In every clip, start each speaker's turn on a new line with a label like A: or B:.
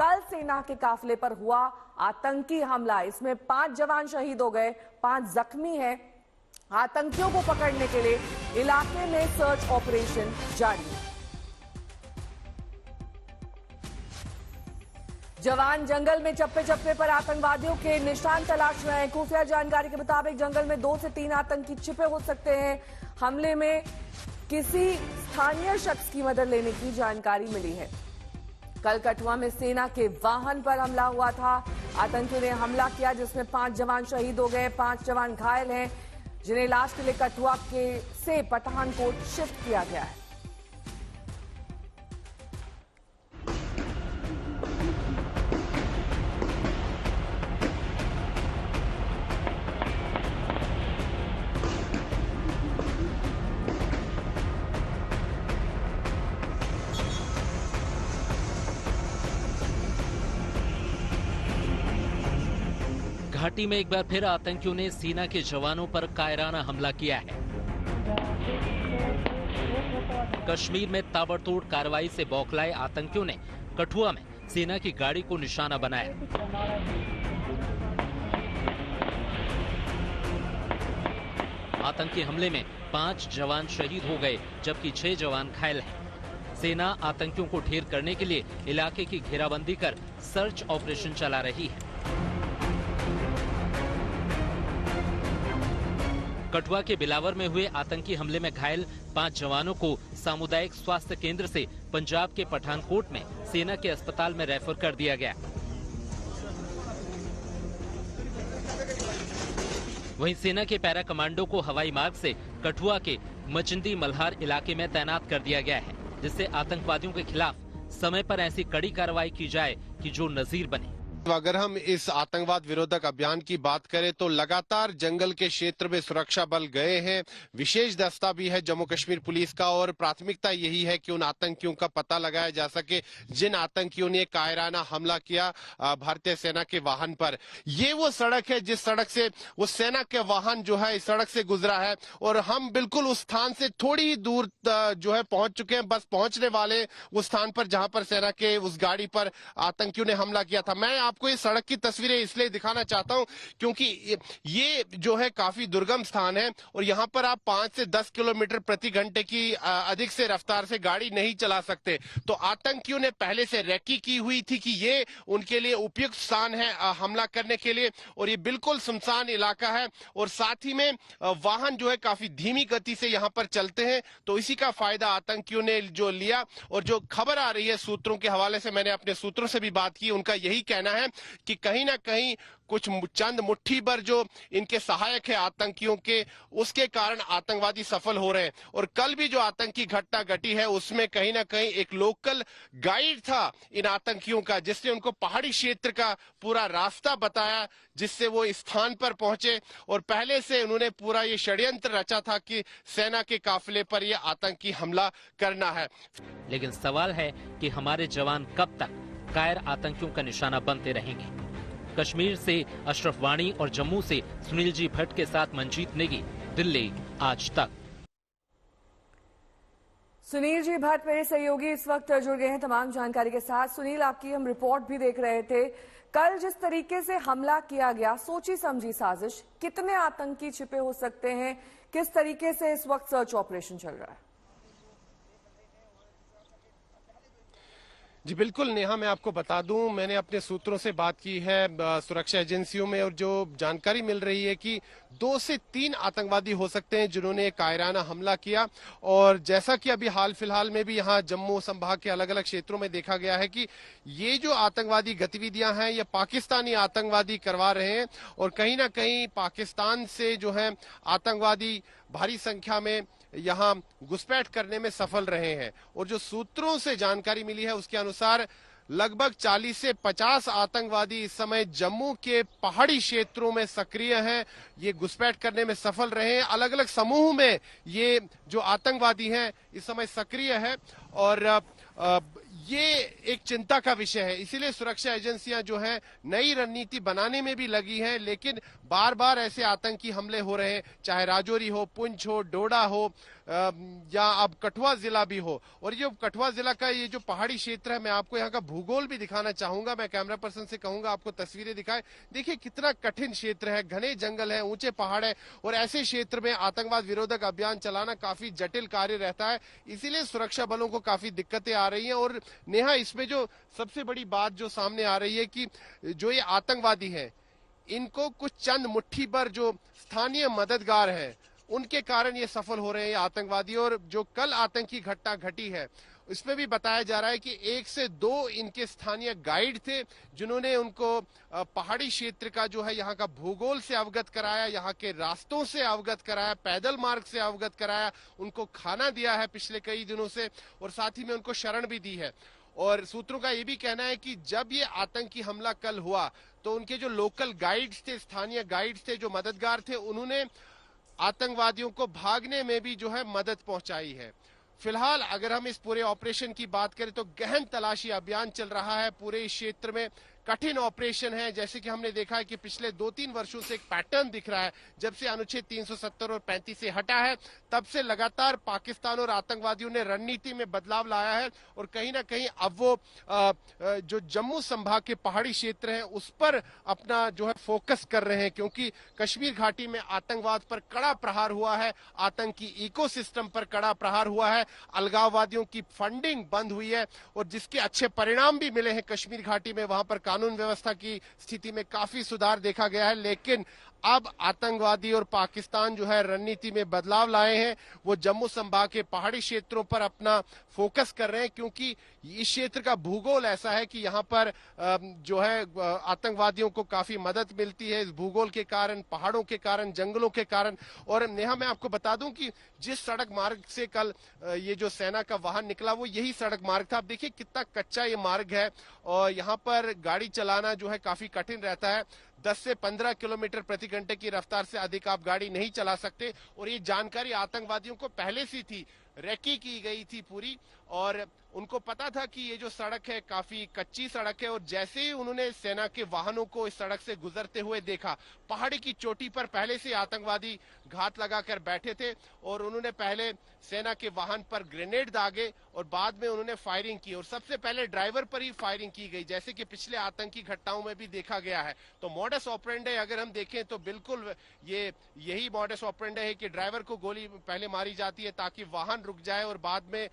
A: कल सेना के काफिले पर हुआ आतंकी हमला। इसमें 5 जवान शहीद हो गए, 5 जख्मी हैं। आतंकियों को पकड़ने के लिए इलाके में सर्च ऑपरेशन जारी है। जवान जंगल में चप्पे चप्पे पर आतंकवादियों के निशान तलाश रहे हैं। खुफिया जानकारी के मुताबिक जंगल में 2 से 3 आतंकी छिपे हो सकते हैं। हमले में किसी स्थानीय शख्स की मदद लेने की जानकारी मिली है। कल कठुआ में सेना के वाहन पर हमला हुआ था। आतंकियों ने हमला किया जिसमें 5 जवान शहीद हो गए, 5 जवान घायल हैं, जिन्हें इलाज के लिए कठुआ से पठानकोट शिफ्ट किया गया है।
B: घाटी में एक बार फिर आतंकियों ने सेना के जवानों पर कायराना हमला किया है। कश्मीर में ताबड़तोड़ कार्रवाई से बौखलाए आतंकियों ने कठुआ में सेना की गाड़ी को निशाना बनाया। आतंकी हमले में 5 जवान शहीद हो गए जबकि 6 जवान घायल हैं। सेना आतंकियों को ढेर करने के लिए इलाके की घेराबंदी कर सर्च ऑपरेशन चला रही है। कठुआ के बिलावर में हुए आतंकी हमले में घायल 5 जवानों को सामुदायिक स्वास्थ्य केंद्र से पंजाब के पठानकोट में सेना के अस्पताल में रेफर कर दिया गया। वहीं सेना के पैरा कमांडो को हवाई मार्ग से कठुआ के मचिंदी मल्हार इलाके में तैनात कर दिया गया है, जिससे आतंकवादियों के खिलाफ समय पर ऐसी कड़ी कार्रवाई की जाए कि जो नजीर बने।
C: अगर हम इस आतंकवाद विरोधक अभियान की बात करें तो लगातार जंगल के क्षेत्र में सुरक्षा बल गए हैं। विशेष दस्ता भी है जम्मू कश्मीर पुलिस का और प्राथमिकता यही है कि उन आतंकियों का पता लगाया जा सके जिन आतंकियों ने कायराना हमला किया भारतीय सेना के वाहन पर। ये वो सड़क है जिस सड़क से वो सेना के वाहन जो है इस सड़क से गुजरा है और हम बिल्कुल उस स्थान से थोड़ी ही दूर जो है पहुंच चुके हैं, बस पहुंचने वाले उस स्थान पर जहां पर सेना के उस गाड़ी पर आतंकियों ने हमला किया था। मैं आपको इस सड़क की तस्वीरें इसलिए दिखाना चाहता हूं क्योंकि ये जो है काफी दुर्गम स्थान है और यहां पर आप 5 से 10 किलोमीटर प्रति घंटे की अधिक से रफ्तार से गाड़ी नहीं चला सकते। तो आतंकियों ने पहले से रेकी की हुई थी कि ये उनके लिए उपयुक्त स्थान है हमला करने के लिए और ये बिल्कुल सुनसान इलाका है और साथ ही में वाहन जो है काफी धीमी गति से यहां पर चलते हैं। तो इसी का फायदा आतंकियों ने जो लिया और जो खबर आ रही है सूत्रों के हवाले से, मैंने अपने सूत्रों से भी बात की, उनका यही कहना है कि कहीं ना कहीं कुछ चंद मुट्ठी भर जो इनके सहायक है आतंकियों के, उसके कारण आतंकवादी सफल हो रहे हैं। और कल भी जो आतंकी घटना घटी है उसमें कहीं ना कहीं एक लोकल गाइड था इन आतंकियों का जिसने उनको पहाड़ी क्षेत्र का पूरा रास्ता बताया जिससे वो इस स्थान पर पहुंचे और पहले से उन्होंने पूरा ये षड्यंत्र रचा था कि सेना के काफिले पर ये आतंकी हमला करना है।
B: लेकिन सवाल है कि हमारे जवान कब तक कायर आतंकियों का निशाना बनते रहेंगे। कश्मीर से अशरफ वाणी और जम्मू से सुनील जी भट्ट के साथ मंजीत नेगी, दिल्ली आज तक।
A: सुनील जी भट्ट मेरे सहयोगी इस वक्त जुड़ गए हैं तमाम जानकारी के साथ। सुनील, आपकी हम रिपोर्ट भी देख रहे थे। कल जिस तरीके से हमला किया गया, सोची समझी साजिश, कितने आतंकी छिपे हो सकते हैं, किस तरीके से इस वक्त सर्च ऑपरेशन चल रहा है?
C: जी बिल्कुल नेहा, मैं आपको बता दूं, मैंने अपने सूत्रों से बात की है सुरक्षा एजेंसियों में और जो जानकारी मिल रही है कि 2 से 3 आतंकवादी हो सकते हैं जिन्होंने कायराना हमला किया। और जैसा कि अभी हाल फिलहाल में भी यहाँ जम्मू संभाग के अलग अलग क्षेत्रों में देखा गया है कि ये जो आतंकवादी गतिविधियां हैं ये पाकिस्तानी आतंकवादी करवा रहे हैं और कहीं ना कहीं पाकिस्तान से जो है आतंकवादी भारी संख्या में यहाँ घुसपैठ करने में सफल रहे हैं। और जो सूत्रों से जानकारी मिली है उसके अनुसार लगभग 40 से 50 आतंकवादी इस समय जम्मू के पहाड़ी क्षेत्रों में सक्रिय हैं, ये घुसपैठ करने में सफल रहे हैं। अलग अलग समूह में ये जो आतंकवादी हैं इस समय सक्रिय है और ये एक चिंता का विषय है। इसीलिए सुरक्षा एजेंसियां जो है नई रणनीति बनाने में भी लगी हैं, लेकिन बार बार ऐसे आतंकी हमले हो रहे हैं, चाहे राजौरी हो, पुंछ हो, डोडा हो या अब कठुआ जिला भी हो। और ये कठुआ जिला का ये जो पहाड़ी क्षेत्र है, मैं आपको यहाँ का भूगोल भी दिखाना चाहूंगा। मैं कैमरा पर्सन से कहूंगा आपको तस्वीरें दिखाए। देखिए कितना कठिन क्षेत्र है, घने जंगल है, ऊंचे पहाड़ है, और ऐसे क्षेत्र में आतंकवाद विरोधक अभियान चलाना काफी जटिल कार्य रहता है। इसीलिए सुरक्षा बलों को काफी दिक्कतें आ रही हैं। और नेहा, इसमें जो सबसे बड़ी बात जो सामने आ रही है कि जो ये आतंकवादी है, इनको कुछ चंद मुट्ठी भर जो स्थानीय मददगार हैं उनके कारण ये सफल हो रहे हैं आतंकवादी। और जो कल आतंकी घटना घटी है इसमें भी बताया जा रहा है कि 1 से 2 इनके स्थानीय गाइड थे, जिन्होंने उनको पहाड़ी क्षेत्र का जो है यहाँ का भूगोल से अवगत कराया, यहाँ के रास्तों से अवगत कराया, पैदल मार्ग से अवगत कराया, उनको खाना दिया है पिछले कई दिनों से, और साथ ही में उनको शरण भी दी है। और सूत्रों का ये भी कहना है कि जब ये आतंकी हमला कल हुआ तो उनके जो लोकल गाइड्स थे, स्थानीय गाइड्स थे, जो मददगार थे, उन्होंने आतंकवादियों को भागने में भी जो है मदद पहुंचाई है। फिलहाल अगर हम इस पूरे ऑपरेशन की बात करें तो गहन तलाशी अभियान चल रहा है पूरे इस क्षेत्र में। कठिन ऑपरेशन है, जैसे कि हमने देखा है कि पिछले 2-3 वर्षों से एक पैटर्न दिख रहा है। जब से अनुच्छेद 370 और 35 से हटा है, तब से लगातार पाकिस्तान और आतंकवादियों ने रणनीति में बदलाव लाया है, और कहीं ना कहीं अब वो जो जम्मू संभाग के पहाड़ी क्षेत्र हैं उस पर अपना जो है फोकस कर रहे हैं, क्योंकि कश्मीर घाटी में आतंकवाद पर कड़ा प्रहार हुआ है, आतंकी इकोसिस्टम पर कड़ा प्रहार हुआ है, अलगाववादियों की फंडिंग बंद हुई है, और जिसके अच्छे परिणाम भी मिले हैं कश्मीर घाटी में। वहां पर कानून व्यवस्था की स्थिति में काफी सुधार देखा गया है। लेकिन अब आतंकवादी और पाकिस्तान जो है रणनीति में बदलाव लाए हैं, वो जम्मू संभाग के पहाड़ी क्षेत्रों पर अपना फोकस कर रहे हैं, क्योंकि इस क्षेत्र का भूगोल ऐसा है कि यहाँ पर जो है आतंकवादियों को काफी मदद मिलती है, इस भूगोल के कारण, पहाड़ों के कारण, जंगलों के कारण। और नेहा, मैं आपको बता दूं कि जिस सड़क मार्ग से कल ये जो सेना का वाहन निकला वो यही सड़क मार्ग था। आप देखिए कितना कच्चा ये मार्ग है, और यहाँ पर गाड़ी चलाना जो है काफी कठिन रहता है। 10 से 15 किलोमीटर प्रति घंटे की रफ्तार से अधिक आप गाड़ी नहीं चला सकते। और ये जानकारी आतंकवादियों को पहले से थी, रेकी की गई थी पूरी, और उनको पता था कि ये जो सड़क है काफी कच्ची सड़क है। और जैसे ही उन्होंने सेना के वाहनों को इस सड़क से गुजरते हुए देखा, पहाड़ी की चोटी पर पहले से आतंकवादी घात लगाकर बैठे थे, और उन्होंने पहले सेना के वाहन पर ग्रेनेड दागे और बाद में उन्होंने फायरिंग की, और सबसे पहले ड्राइवर पर ही फायरिंग की गई, जैसे कि पिछले आतंकी घटनाओं में भी देखा गया है। तो मॉडस ऑपरेंडी अगर हम देखें तो बिल्कुल यही मॉडस ऑपरेंडी है कि ड्राइवर को गोली पहले मारी जाती है ताकि वाहन रुक जाए, और बाद में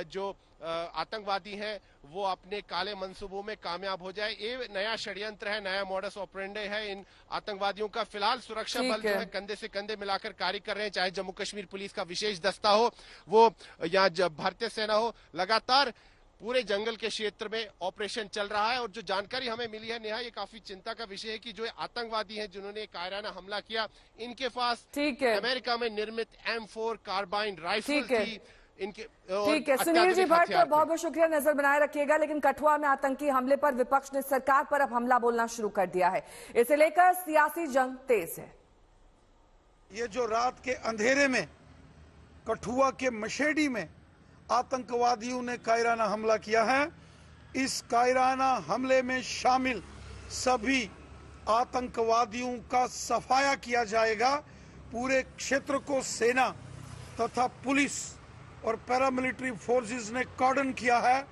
C: जो आतंकवादी हैं वो अपने काले मंसूबों में कामयाब हो जाए। ये नया षड्यंत्र है, नया मॉडस ऑपरेंडी है इन आतंकवादियों का। फिलहाल सुरक्षा बल जो है कंधे से कंधे मिलाकर कार्य कर रहे हैं, चाहे जम्मू कश्मीर पुलिस का विशेष दस्ता हो, वो या भारतीय सेना हो, लगातार पूरे जंगल के क्षेत्र में ऑपरेशन चल रहा है। और जो जानकारी हमें मिली है नेहा, ये काफी चिंता का विषय है कि जो आतंकवादी हैं जिन्होंने कायराना हमला किया, इनके पास अमेरिका में निर्मित M4 कार्बाइन राइफल थी।
A: ठीक है सुनील जी भट्ट, बहुत बहुत शुक्रिया, नजर बनाए रखिएगा। लेकिन कठुआ में आतंकी हमले पर विपक्ष ने सरकार पर अब हमला बोलना शुरू कर दिया है, इसे लेकर सियासी जंग तेज है।
D: ये जो रात के अंधेरे में कठुआ के मशेडी में आतंकवादियों ने कायराना हमला किया है, इस कायराना हमले में शामिल सभी आतंकवादियों का सफाया किया जाएगा। पूरे क्षेत्र को सेना तथा पुलिस और पैरामिलिट्री फोर्सेस ने कॉर्डन किया है।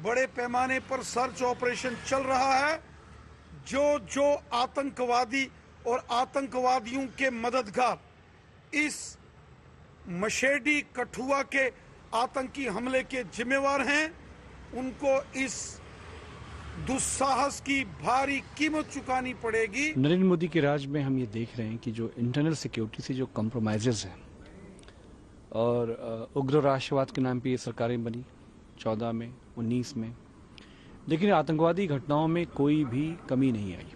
D: बड़े पैमाने पर सर्च ऑपरेशन चल रहा है। जो आतंकवादी और आतंकवादियों के मददगार इस मशेडी कठुआ के आतंकी हमले के जिम्मेवार हैं, उनको इस दुस्साहस की भारी कीमत चुकानी पड़ेगी।
E: नरेंद्र मोदी के राज में हम ये देख रहे हैं कि जो इंटरनल सिक्योरिटी से जो कॉम्प्रोमाइजेस हैं, और उग्र राष्ट्रवाद के नाम पे ये सरकारें बनी 14 में 19 में, लेकिन आतंकवादी घटनाओं में कोई भी कमी नहीं आई।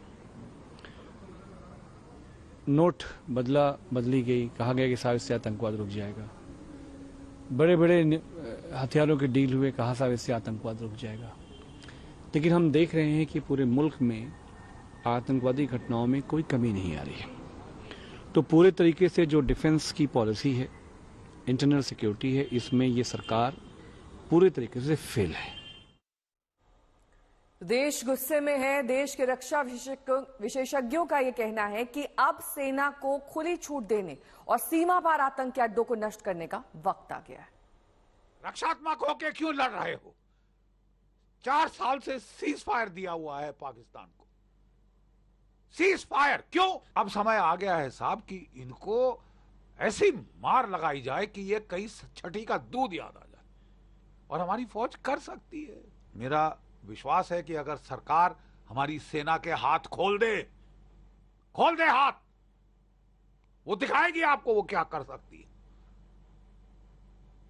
E: नोट बदली गई, कहा गया कि साहब इससे आतंकवाद रुक जाएगा। बड़े बड़े हथियारों के डील हुए, कहा साहब इससे आतंकवाद रुक जाएगा। लेकिन हम देख रहे हैं कि पूरे मुल्क में आतंकवादी घटनाओं में कोई कमी नहीं आ रही है। तो पूरे तरीके से जो डिफेंस की पॉलिसी है, इंटरनल सिक्योरिटी है, इसमें ये सरकार पूरे तरीके से फेल है।
A: देश गुस्से में है। देश के रक्षा विशेषज्ञों का यह कहना है कि अब सेना को खुली छूट देने और सीमा पार आतंकी अड्डों को नष्ट करने का वक्त आ गया है।
F: रक्षात्मक होके क्यों लड़ रहे हो? 4 साल से सीज फायर दिया हुआ है पाकिस्तान को। सीज फायर क्यों? अब समय आ गया है साहब कि इनको ऐसी मार लगाई जाए कि ये कहीं छठी का दूध याद आ जाए, और हमारी फौज कर सकती है। मेरा विश्वास है कि अगर सरकार हमारी सेना के हाथ खोल दे हाथ, वो दिखाएगी आपको वो क्या कर सकती है,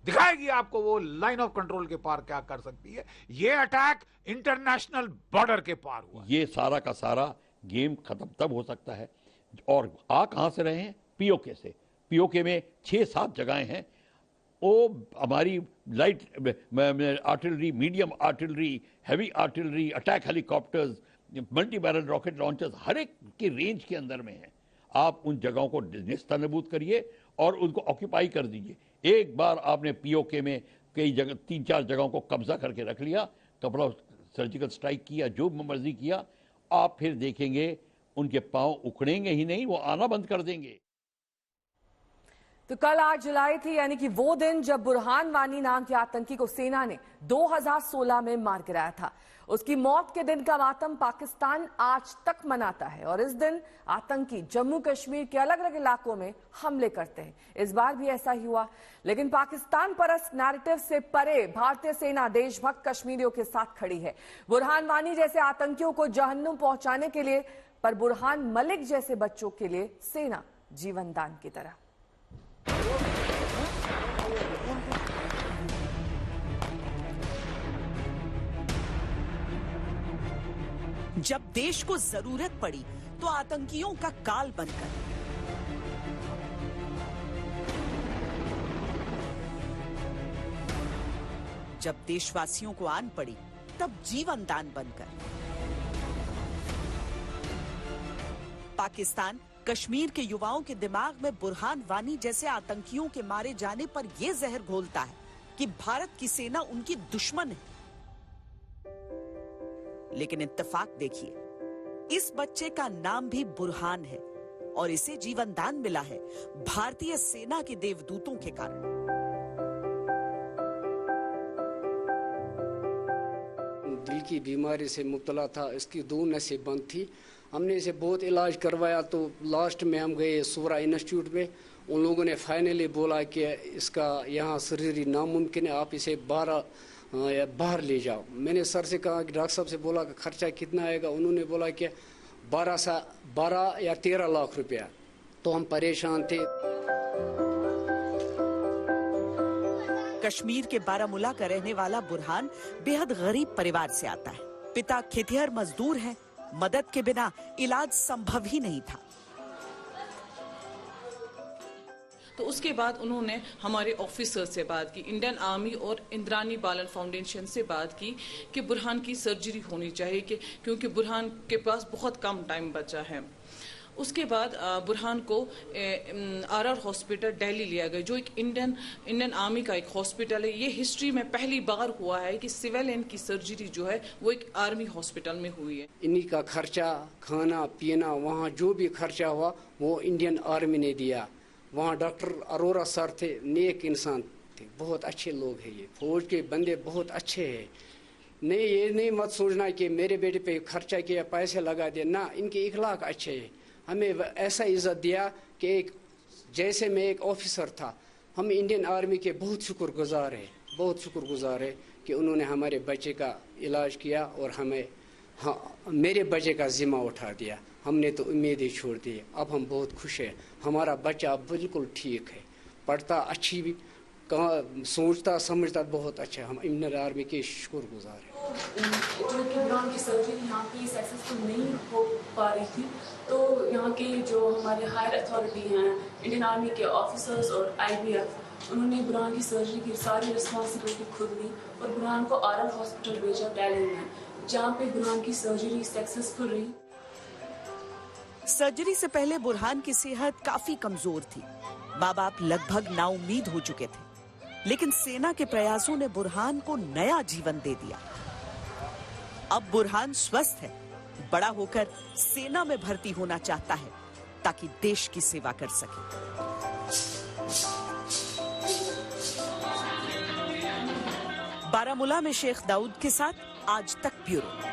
F: दिखाएगी आपको वो लाइन ऑफ कंट्रोल के पार क्या कर सकती है। ये अटैक इंटरनेशनल बॉर्डर के पार हुआ।
G: ये सारा का सारा गेम खत्म तब हो सकता है, और आ कहां से रहे हैं? पीओके से। पीओके में 6-7 जगहें हैं। वो हमारी light artillery, medium artillery, heavy artillery, attack helicopters, multi barrel rocket launchers हर एक की रेंज के अंदर में है। आप उन जगहों को निस्तनबूत करिए और उनको ऑक्यूपाई कर दीजिए। एक बार आपने पीओके में कई जगह 3-4 जगहों को कब्जा करके रख लिया, कपड़ा सर्जिकल स्ट्राइक किया, जो मर्जी किया, आप फिर देखेंगे उनके पांव उखड़ेंगे ही नहीं, वो आना बंद कर देंगे।
A: तो कल 8 जुलाई थी, यानी कि वो दिन जब बुरहान वानी नाम के आतंकी को सेना ने 2016 में मार गिराया था। उसकी मौत के दिन का मातम पाकिस्तान आज तक मनाता है, और इस दिन आतंकी जम्मू कश्मीर के अलग अलग इलाकों में हमले करते हैं। इस बार भी ऐसा ही हुआ, लेकिन पाकिस्तान परस्त नैरेटिव से परे भारतीय सेना देशभक्त कश्मीरियों के साथ खड़ी है। बुरहान वानी जैसे आतंकियों को जहन्नुम पहुंचाने के लिए, पर बुरहान मलिक जैसे बच्चों के लिए सेना जीवन दान की तरह।
H: जब देश को जरूरत पड़ी तो आतंकियों का काल बनकर, जब देशवासियों को आन पड़ी तब जीवन दान बनकर। पाकिस्तान कश्मीर के युवाओं के दिमाग में बुरहान वानी जैसे आतंकियों के मारे जाने पर यह जहर घोलता है कि भारत की सेना उनकी दुश्मन है। लेकिन इत्तेफाक देखिए, इस बच्चे का नाम भी बुरहान है और इसे जीवन दान मिला है भारतीय सेना के देवदूतों के कारण।
I: दिल की बीमारी से मुब्तला था, इसकी 2 नसें बंद थी। हमने इसे बहुत इलाज करवाया, तो लास्ट में हम गए सूरा इंस्टीट्यूट में। उन लोगों ने फाइनली बोला कि इसका यहाँ सर्जरी नामुमकिन है, आप इसे बाहर ले जाओ। मैंने सर से कहा कि डॉक्टर साहब से बोला कि खर्चा कितना आएगा? उन्होंने बोला कि 12 या 13 लाख रुपया। तो हम परेशान थे।
H: कश्मीर के बारामूला का रहने वाला बुरहान बेहद गरीब परिवार से आता है। पिता खेतिहर मजदूर हैं। मदद के बिना इलाज संभव ही नहीं था।
J: तो उसके बाद उन्होंने हमारे ऑफिसर से बात की, इंडियन आर्मी और इंद्रानी बालन फाउंडेशन से बात की कि बुरहान की सर्जरी होनी चाहिए, क्योंकि बुरहान के पास बहुत कम टाइम बचा है। उसके बाद बुरहान को आरआर हॉस्पिटल दिल्ली लिया गया, जो एक इंडियन आर्मी का एक हॉस्पिटल है। ये हिस्ट्री में पहली बार हुआ है कि सिविलियन की सर्जरी जो है वो एक आर्मी हॉस्पिटल में हुई है।
I: इन्हीं का खर्चा, खाना पीना, वहाँ जो भी खर्चा हुआ वो इंडियन आर्मी ने दिया। वहाँ डॉक्टर अरोरा सर थे, नेक इंसान थे, बहुत अच्छे लोग हैं। ये फौज के बंदे बहुत अच्छे हैं। नहीं, ये नहीं मत सोचना कि मेरे बेटे पे खर्चा किया, पैसे लगा दिया, ना, इनके इखलाक अच्छे हैं। हमें ऐसा इज्जत दिया कि जैसे मैं एक ऑफिसर था। हम इंडियन आर्मी के बहुत शुक्रगुजार है कि उन्होंने हमारे बच्चे का इलाज किया और हमें मेरे बच्चे का जिम्मा उठा दिया। हमने तो उम्मीद ही छोड़ दी। अब हम बहुत खुश हैं। हमारा बच्चा अब बिल्कुल ठीक है, पढ़ता अच्छी भी, सोचता समझता बहुत अच्छा। हम इंडियन आर्मी के शुक्रगुजार हैं।
K: जो कि बुरहान की सर्जरी यहाँ पे सक्सेसफुल नहीं हो पा रही थी, तो यहाँ के जो हमारे हायर अथॉरिटी हैं, इंडियन आर्मी के ऑफिसर्स और IBF, उन्होंने बुरहान की सर्जरी की सारी रिस्पॉन्सिबिलिटी खुद ली और बुरहान को आरआर हॉस्पिटल भेजा दिल्ली में, जहाँ पे बुरहान की सर्जरी सक्सेसफुल रही।
H: सर्जरी से पहले बुरहान की सेहत काफी कमजोर थी। माँ बाप लगभग नाउम्मीद हो चुके थे, लेकिन सेना के प्रयासों ने बुरहान को नया जीवन दे दिया। अब बुरहान स्वस्थ है, बड़ा होकर सेना में भर्ती होना चाहता है ताकि देश की सेवा कर सके। बारामूला में शेख दाऊद के साथ आज तक ब्यूरो।